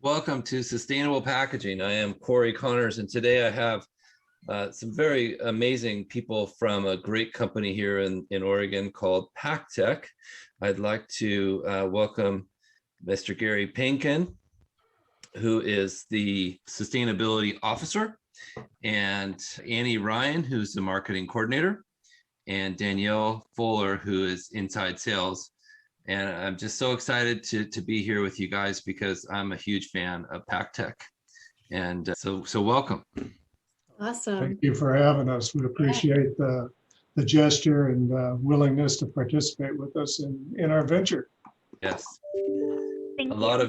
Welcome to Sustainable Packaging. I am Cory Connors, and today I have some very amazing people from a great company here in Oregon called Paktech. I'd like to welcome Mr. Gary Panknin, who is the Sustainability Officer, and Annie Ryan, who's the Marketing Coordinator, and Danielle Fuller, who is Inside Sales. And I'm just so excited to be here with you guys because I'm a huge fan of Paktech. And so welcome. Awesome. Thank you for having us. We appreciate the gesture and willingness to participate with us in our venture. Yes. Thank A lot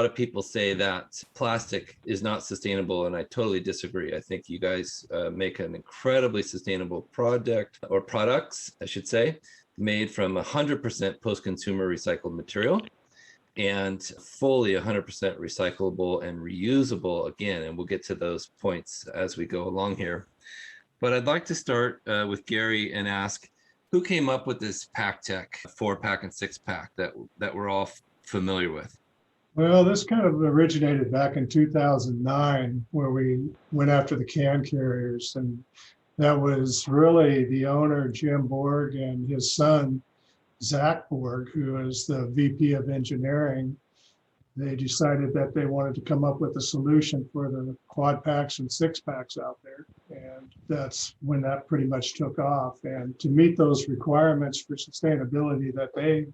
of people say that plastic is not sustainable, and I totally disagree. I think you guys make an incredibly sustainable product, or products, I should say, made from 100% post-consumer recycled material and fully 100% recyclable and reusable again. And we'll get to those points as we go along here. But I'd like to start with Gary and ask, who came up with this Paktech 4-pack and 6-pack that we're all familiar with? Well, this kind of originated back in 2009, where we went after the can carriers. And that was really the owner, Jim Borg, and his son, Zach Borg, who is the VP of engineering. They decided that they wanted to come up with a solution for the quad packs and 6-packs out there. And that's when that pretty much took off. And to meet those requirements for sustainability that they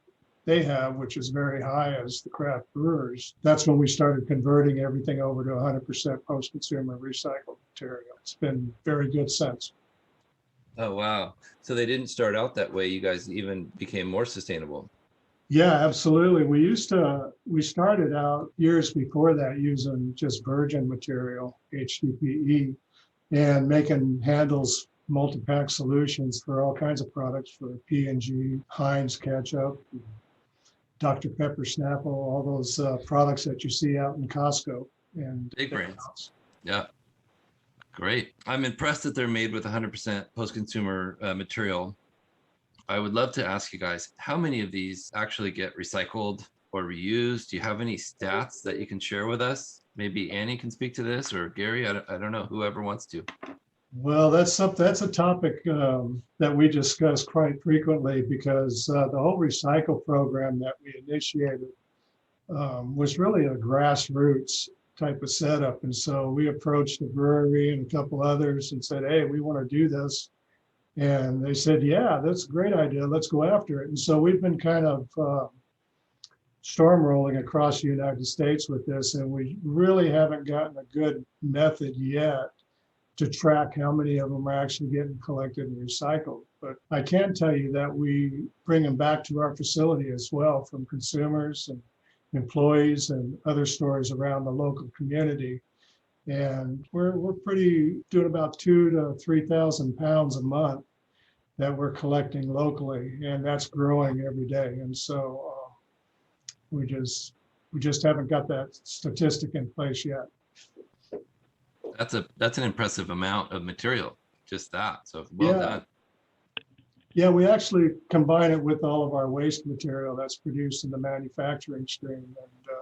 have, which is very high as the craft brewers, that's when we started converting everything over to 100% post-consumer recycled material. It's been very good since. Oh, wow. So they didn't start out that way. You guys even became more sustainable. Yeah, absolutely. We started out years before that using just virgin material, HDPE, and making handles, multi-pack solutions for all kinds of products, for P&G, Heinz ketchup, Dr. Pepper Snapple, all those products that you see out in Costco. And big brands. Yeah. Great. I'm impressed that they're made with 100% post-consumer material. I would love to ask you guys, how many of these actually get recycled or reused? Do you have any stats that you can share with us? Maybe Annie can speak to this, or Gary, I don't know, whoever wants to. Well, that's a topic that we discuss quite frequently, because the whole recycle program that we initiated was really a grassroots type of setup. And so we approached the brewery and a couple others and said, hey, we want to do this. And they said, yeah, that's a great idea. Let's go after it. And so we've been kind of storm rolling across the United States with this, and we really haven't gotten a good method yet to track how many of them are actually getting collected and recycled. But I can tell you that we bring them back to our facility as well, from consumers and employees and other stores around the local community. And we're pretty doing about 2,000 to 3,000 pounds a month that we're collecting locally, and that's growing every day. And so we just haven't got that statistic in place yet. That's an impressive amount of material, just that. So well done. Yeah, we actually combine it with all of our waste material that's produced in the manufacturing stream. And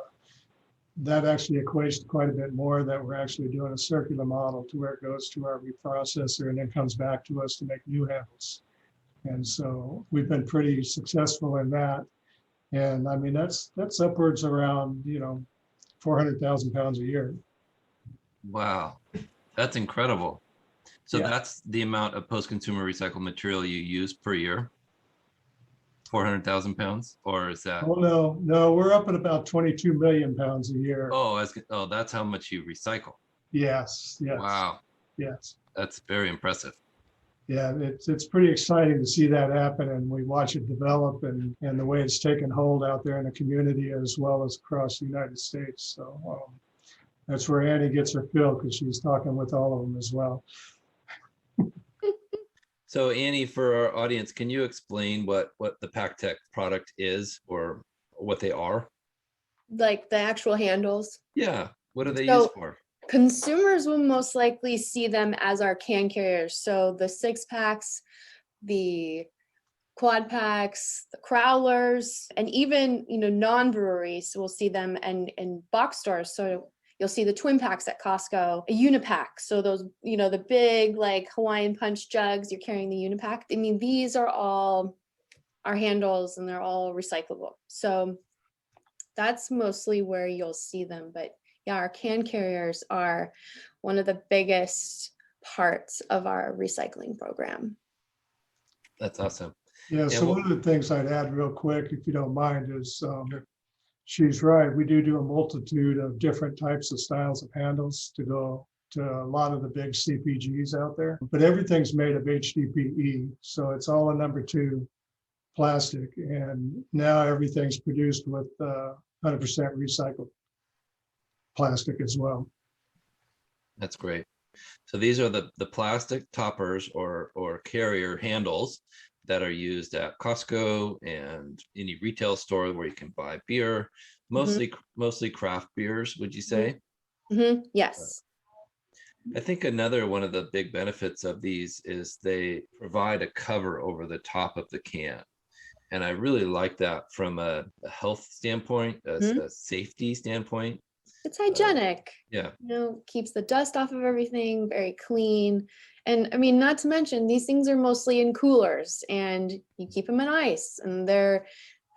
that actually equates to quite a bit more, that we're actually doing a circular model to where it goes to our reprocessor and then comes back to us to make new handles. And so we've been pretty successful in that. And I mean, that's upwards around, 400,000 pounds a year. Wow, that's incredible. So Yeah. That's the amount of post-consumer recycled material you use per year? 400,000 pounds, or is that? Oh, no, we're up at about 22 million pounds a year. Oh, that's how much you recycle. Yes. Wow, Yes. that's very impressive. Yeah, it's pretty exciting to see that happen, and we watch it develop, and the way it's taken hold out there in the community as well as across the United States. So that's where Annie gets her fill, because she's talking with all of them as well. So Annie, for our audience, can you explain what the Paktech product is, or what they are? Like the actual handles. Yeah, what are they used for? Consumers will most likely see them as our can carriers. So the 6-packs, the quad packs, the crowlers, and even, non-breweries will see them and box stores. So you'll see the twin packs at Costco, a unipack. So those, the big like Hawaiian punch jugs, you're carrying the unipack. I mean, these are all our handles and they're all recyclable. So that's mostly where you'll see them. But yeah, our can carriers are one of the biggest parts of our recycling program. That's awesome. Yeah, so one of the things I'd add real quick, if you don't mind, is she's right. We do a multitude of different types of styles of handles to go to a lot of the big CPGs out there, but everything's made of HDPE. So it's all a number 2 plastic. And now everything's produced with 100% recycled plastic as well. That's great. So these are the plastic toppers or carrier handles that are used at Costco and any retail store where you can buy beer, mostly craft beers, would you say? Yes. I think another one of the big benefits of these is they provide a cover over the top of the can. And I really like that from a health standpoint, a safety standpoint. It's hygienic. Yeah. Keeps the dust off of everything, very clean. And I mean, not to mention, these things are mostly in coolers and you keep them in ice and they're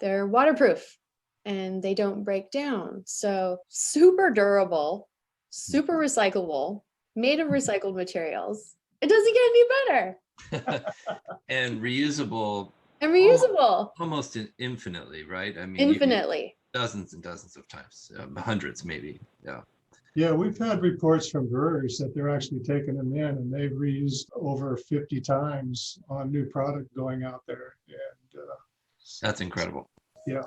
waterproof and they don't break down. So super durable, super recyclable, made of recycled materials. It doesn't get any better. And reusable. And reusable. Almost infinitely, right? I mean, infinitely. Dozens and dozens of times, hundreds maybe. Yeah. Yeah, we've had reports from breweries that they're actually taking them in and they've reused over 50 times on new product going out there. And that's incredible. Yeah.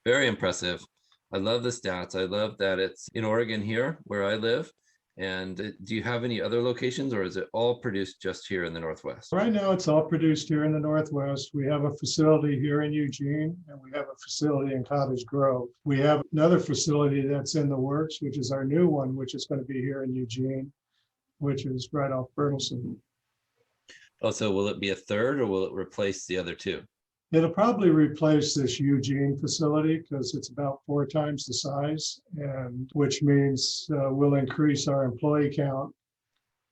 Very impressive. I love the stats. I love that it's in Oregon here where I live. And do you have any other locations or is it all produced just here in the Northwest? Right now, it's all produced here in the Northwest. We have a facility here in Eugene and we have a facility in Cottage Grove. We have another facility that's in the works, which is our new one, which is going to be here in Eugene, which is right off Burleson. Oh, so will it be a third or will it replace the other 2? It'll probably replace this Eugene facility because it's about 4 times the size, and which means we'll increase our employee count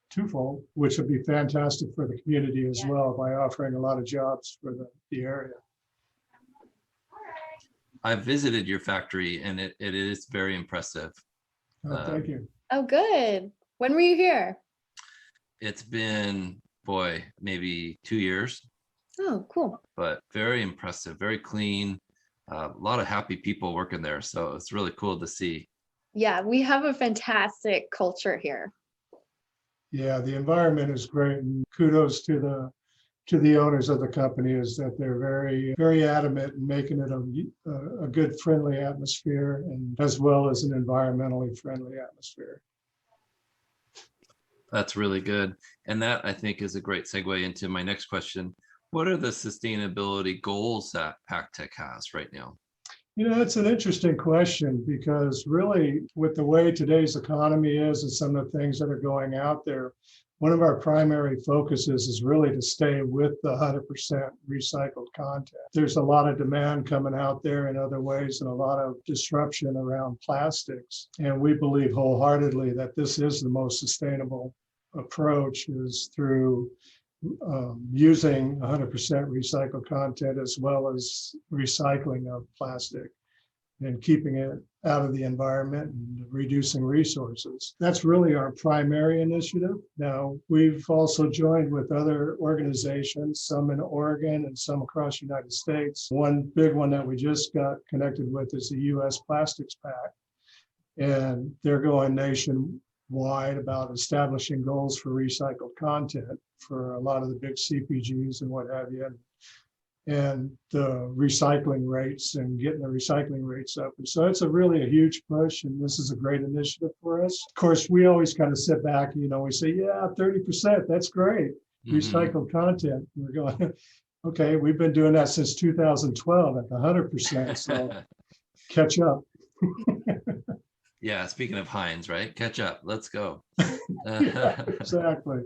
twofold, which would be fantastic for the community as well by offering a lot of jobs for the area. I visited your factory and it is very impressive. Thank you. Oh, good. When were you here? It's been, maybe 2 years. Oh, cool. But very impressive, very clean, a lot of happy people working there. So it's really cool to see. Yeah, we have a fantastic culture here. Yeah, the environment is great, and kudos to the owners of the company is that they're very, very adamant in making it a good, friendly atmosphere, and as well as an environmentally friendly atmosphere. That's really good. And that I think is a great segue into my next question. What are the sustainability goals that Paktech has right now? It's an interesting question because really with the way today's economy is and some of the things that are going out there, one of our primary focuses is really to stay with the 100% recycled content. There's a lot of demand coming out there in other ways and a lot of disruption around plastics. And we believe wholeheartedly that this is the most sustainable approach is through using 100% recycled content as well as recycling of plastic and keeping it out of the environment and reducing resources. That's really our primary initiative. Now, we've also joined with other organizations, some in Oregon and some across the United States. One big one that we just got connected with is the US Plastics Pact, and they're going nationwide about establishing goals for recycled content for a lot of the big CPGs and what have you, and the recycling rates and getting the recycling rates up. And so it's really a huge push, and this is a great initiative for us. Of course, we always kind of sit back, we say, yeah, 30%, that's great. Recycled content. We're going, okay, we've been doing that since 2012 at the 100%, so catch up. Yeah, speaking of Heinz, right? Catch up, let's go. Yeah, exactly.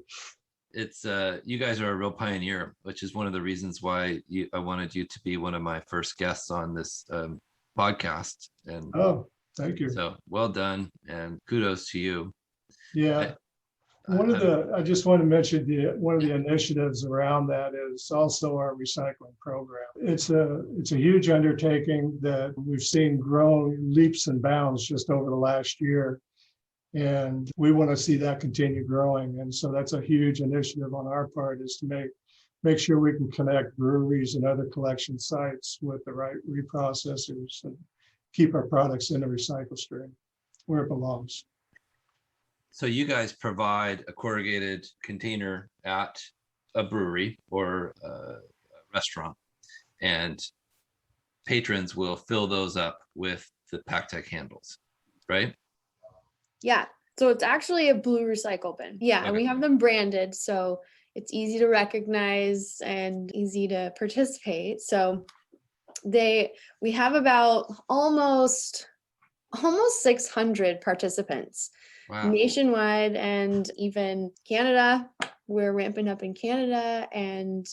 it's you guys are a real pioneer, which is one of the reasons why I wanted you to be one of my first guests on this podcast. And Oh, thank you. so well done, and kudos to you. Yeah. I I just want to mention one of the initiatives around that is also our recycling program. It's a huge undertaking that we've seen grow leaps and bounds just over the last year. And we want to see that continue growing. And so that's a huge initiative on our part, is to make sure we can connect breweries and other collection sites with the right reprocessors and keep our products in the recycle stream where it belongs. So you guys provide a corrugated container at a brewery or a restaurant, and patrons will fill those up with the Paktech handles, right? Yeah. So it's actually a blue recycle bin. Yeah. And Okay. we have them branded, so it's easy to recognize and easy to participate. So we have about almost 600 participants. Wow. Nationwide, and even Canada. We're ramping up in Canada, and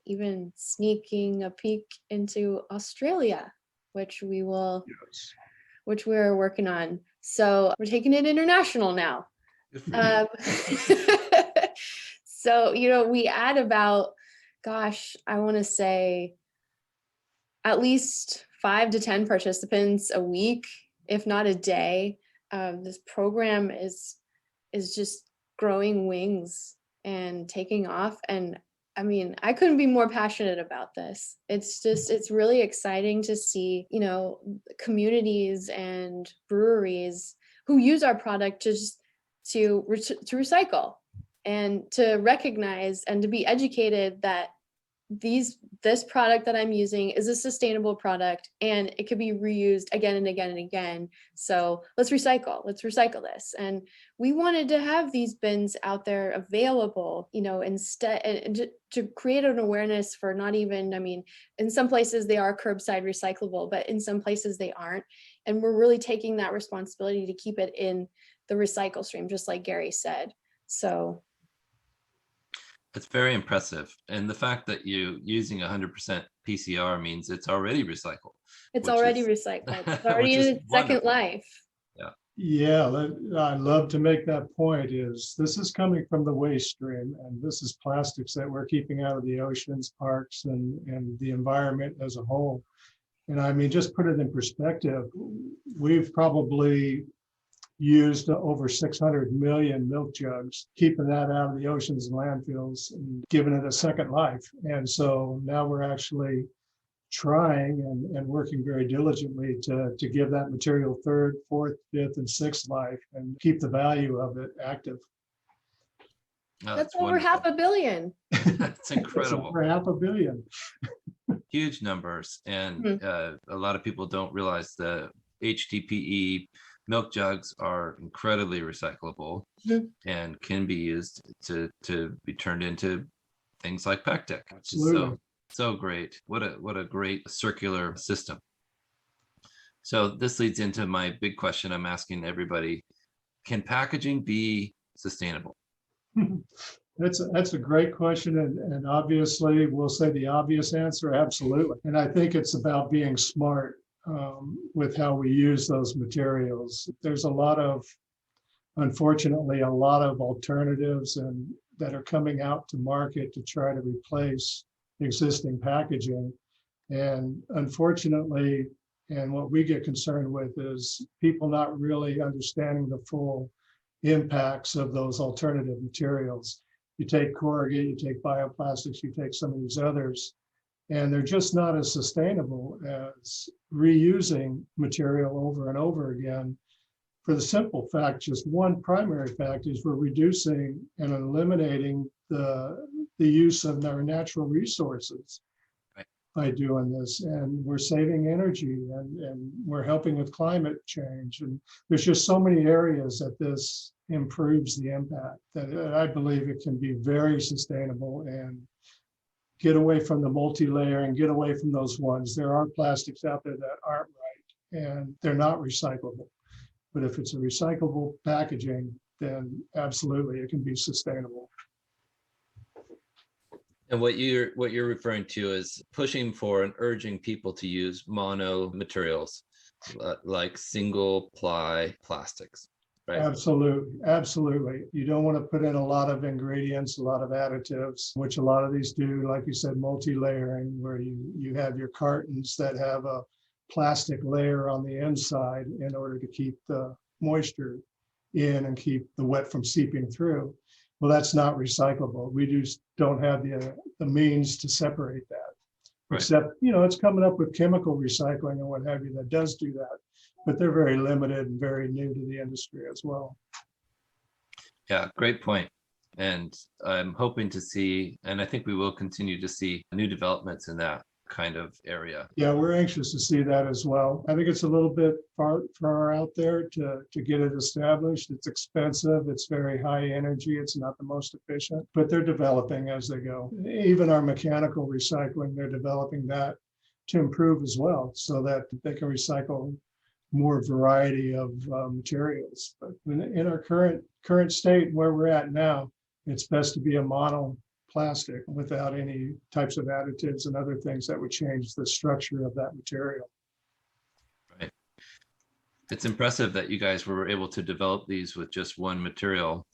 even sneaking a peek into Australia, which we're working on. So we're taking it international now. So we add about, I want to say at least 5 to 10 participants a week, if not a day. This program is just growing wings and taking off. And I mean, I couldn't be more passionate about this. It's really exciting to see, communities and breweries who use our product to recycle, and to recognize and to be educated that this product that I'm using is a sustainable product, and it could be reused again and again and again. So let's recycle this. And we wanted to have these bins out there available, instead, and to create an awareness for not even, in some places they are curbside recyclable, but in some places they aren't. And we're really taking that responsibility to keep it in the recycle stream, just like Gary said. So it's very impressive. And the fact that you using 100% PCR means it's already recycled. It's already recycled. It's already in its second life. Yeah, I love to make that point. This is coming from the waste stream, and this is plastics that we're keeping out of the oceans, parks, and the environment as a whole. And just put it in perspective, we've probably used over 600 million milk jugs, keeping that out of the oceans and landfills and giving it a second life. And so now we're actually trying and working very diligently to give that material third, fourth, fifth, and sixth life, and keep the value of it active. Oh, that's over wonderful. 500 million. That's incredible. Over 500 million. Huge numbers. And a lot of people don't realize the HDPE milk jugs are incredibly recyclable and can be used to be turned into things like Paktech, which is so great. What a great circular system. So this leads into my big question I'm asking everybody: can packaging be sustainable? That's a great question, and obviously we'll say the obvious answer, absolutely. And I think it's about being smart with how we use those materials. There's unfortunately a lot of alternatives that are coming out to market to try to replace existing packaging. And unfortunately, and what we get concerned with is people not really understanding the full impacts of those alternative materials. You take corrugate, you take bioplastics, you take some of these others, and they're just not as sustainable as reusing material over and over again, for the simple fact, just one primary fact, is we're reducing and eliminating the use of our natural resources by doing this, and we're saving energy, and we're helping with climate change. And there's just so many areas that this improves the impact that I believe it can be very sustainable and get away from the multi-layer and get away from those ones. There are plastics out there that aren't right and they're not recyclable. But if it's a recyclable packaging, then absolutely it can be sustainable. And what you're referring to is pushing for and urging people to use mono materials, like single ply plastics, right? Absolutely, absolutely. You don't want to put in a lot of ingredients, a lot of additives, which a lot of these do, like you said, multi-layering, where you have your cartons that have a plastic layer on the inside in order to keep the moisture in and keep the wet from seeping through. Well, that's not recyclable. We just don't have the means to separate that. Right. Except, it's coming up with chemical recycling and what have you that does do that, but they're very limited and very new to the industry as well. Yeah, great point. And I'm hoping to see, and I think we will continue to see new developments in that kind of area. Yeah, we're anxious to see that as well. I think it's a little bit far out there to get it established. It's expensive. It's very high energy. It's not the most efficient, but they're developing as they go. Even our mechanical recycling, they're developing that to improve as well, so that they can recycle more variety of materials. But in our current state where we're at now, it's best to be a mono plastic without any types of additives and other things that would change the structure of that material. Right. It's impressive that you guys were able to develop these with just one material,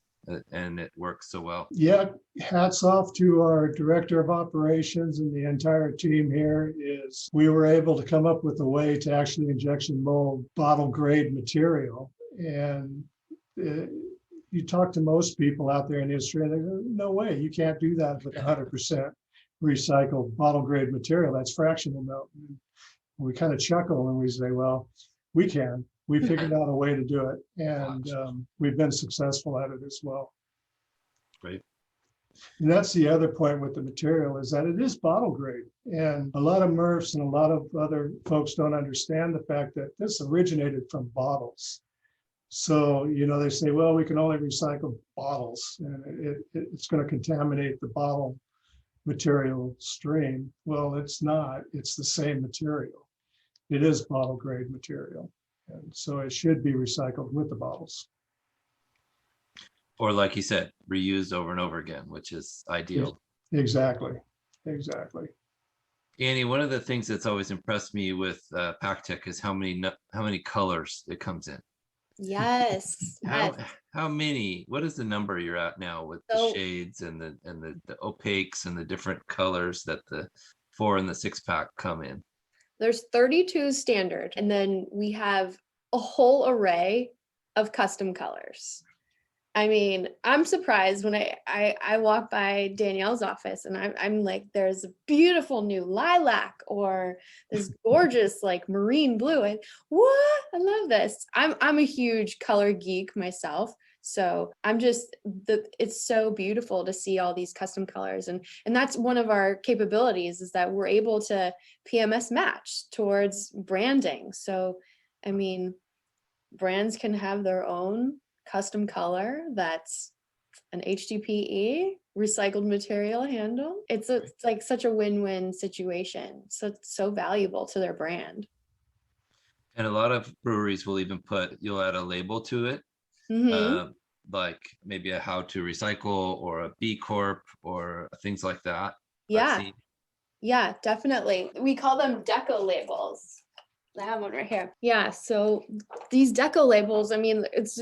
and it works so well. Yeah, hats off to our director of operations and the entire team here. We were able to come up with a way to actually injection mold bottle grade material. And you talk to most people out there in the industry, and they go, no way, you can't do that with 100% recycled bottle grade material. That's fractional melt. We kind of chuckle and we say, well, we can. We figured out a way to do it, and we've been successful at it as well. Great. And that's the other point with the material, is that it is bottle grade. And a lot of MRFs and a lot of other folks don't understand the fact that this originated from bottles. So, they say, well, we can only recycle bottles, and it's going to contaminate the bottle material stream. Well, it's not. It's the same material. It is bottle grade material. And so it should be recycled with the bottles. Or like you said, reused over and over again, which is ideal. Exactly. Annie, one of the things that's always impressed me with Paktech is how many colors it comes in. Yes. How many? What is the number you're at now with the shades and the opaques and the different colors that the 4 and the 6-pack come in? There's 32 standard, and then we have a whole array of custom colors. I mean, I'm surprised when I walk by Danielle's office and I'm like, there's a beautiful new lilac or this gorgeous like marine blue. And what? I love this. I'm a huge color geek myself. So it's so beautiful to see all these custom colors. And that's one of our capabilities, is that we're able to PMS match towards branding. So, I mean, brands can have their own custom color that's an HDPE recycled material handle. It's like such a win-win situation. So it's so valuable to their brand. And a lot of breweries will even you'll add a label to it, like maybe a how to recycle or a B Corp or things like that. Yeah, definitely. We call them deco labels. I have one right here. Yeah, so these deco labels, I mean, it's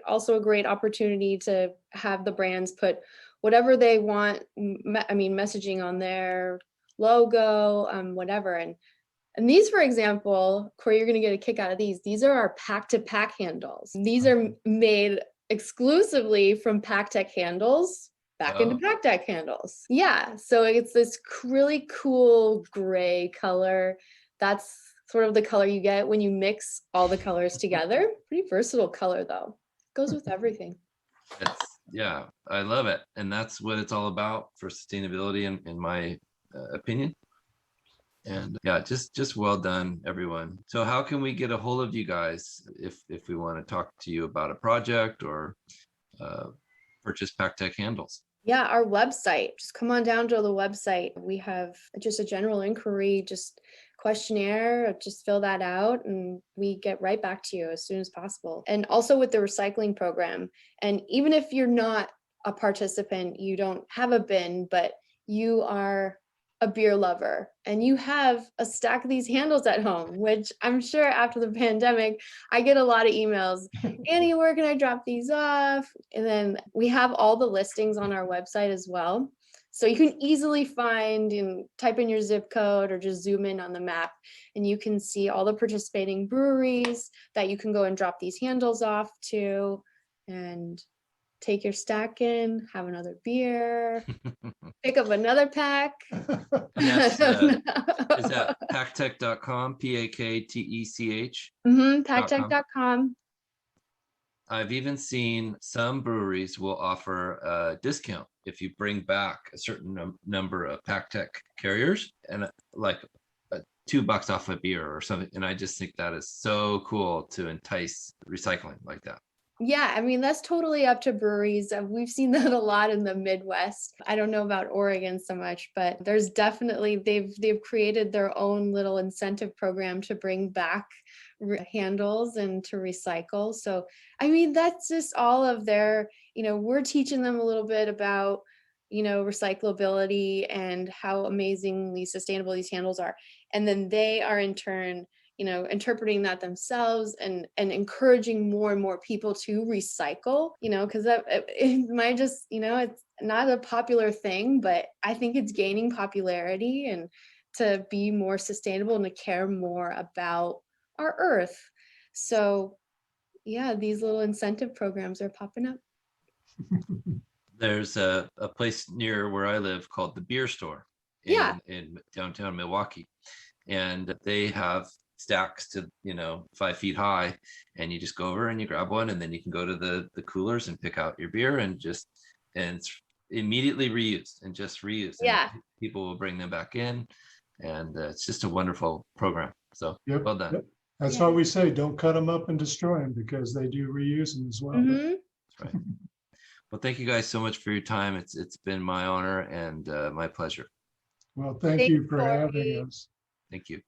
also a great opportunity to have the brands put whatever they want, messaging on their logo, whatever. And these, for example, Cory, you're going to get a kick out of these. These are our pack-to-pack handles. These are made exclusively from Paktech handles back into Paktech handles. Yeah, so it's this really cool gray color. That's sort of the color you get when you mix all the colors together. Pretty versatile color though. Goes with everything. Yeah, I love it. And that's what it's all about for sustainability in my opinion. And yeah, just well done, everyone. So how can we get a hold of you guys if we want to talk to you about a project or purchase Paktech handles? Yeah, our website. Just come on down to the website. We have just a general inquiry, just questionnaire, just fill that out and we get right back to you as soon as possible. And also with the recycling program. And even if you're not a participant, you don't have a bin, but you are a beer lover and you have a stack of these handles at home, which I'm sure after the pandemic, I get a lot of emails. Annie, where can I drop these off? And then we have all the listings on our website as well. So you can easily find and type in your zip code or just zoom in on the map and you can see all the participating breweries that you can go and drop these handles off to and take your stack in, have another beer, pick up another pack. And that's, is that paktech.com, Paktech? Paktech.com. I've even seen some breweries will offer a discount if you bring back a certain number of Paktech carriers, and like $2 off a beer or something. And I just think that is so cool to entice recycling like that. Yeah, I mean, that's totally up to breweries. We've seen that a lot in the Midwest. I don't know about Oregon so much, but there's definitely, they've created their own little incentive program to bring back handles and to recycle. So, I mean, that's just all of their, we're teaching them a little bit about, recyclability and how amazingly sustainable these handles are. And then they are in turn interpreting that themselves and encouraging more and more people to recycle, because it might just, it's not a popular thing, but I think it's gaining popularity and to be more sustainable and to care more about our earth. So yeah, these little incentive programs are popping up. There's a place near where I live called the Beer Store in downtown Milwaukee. And they have stacks to 5 feet high, and you just go over and you grab one, and then you can go to the coolers and pick out your beer and it's immediately reused and just reused. Yeah, and people will bring them back in, and it's just a wonderful program. So well done. Yep. That's why we say don't cut them up and destroy them, because they do reuse them as well. Mm-hmm. That's right. Well, thank you guys so much for your time. It's been my honor and my pleasure. Well, thank you for having us. Thank you.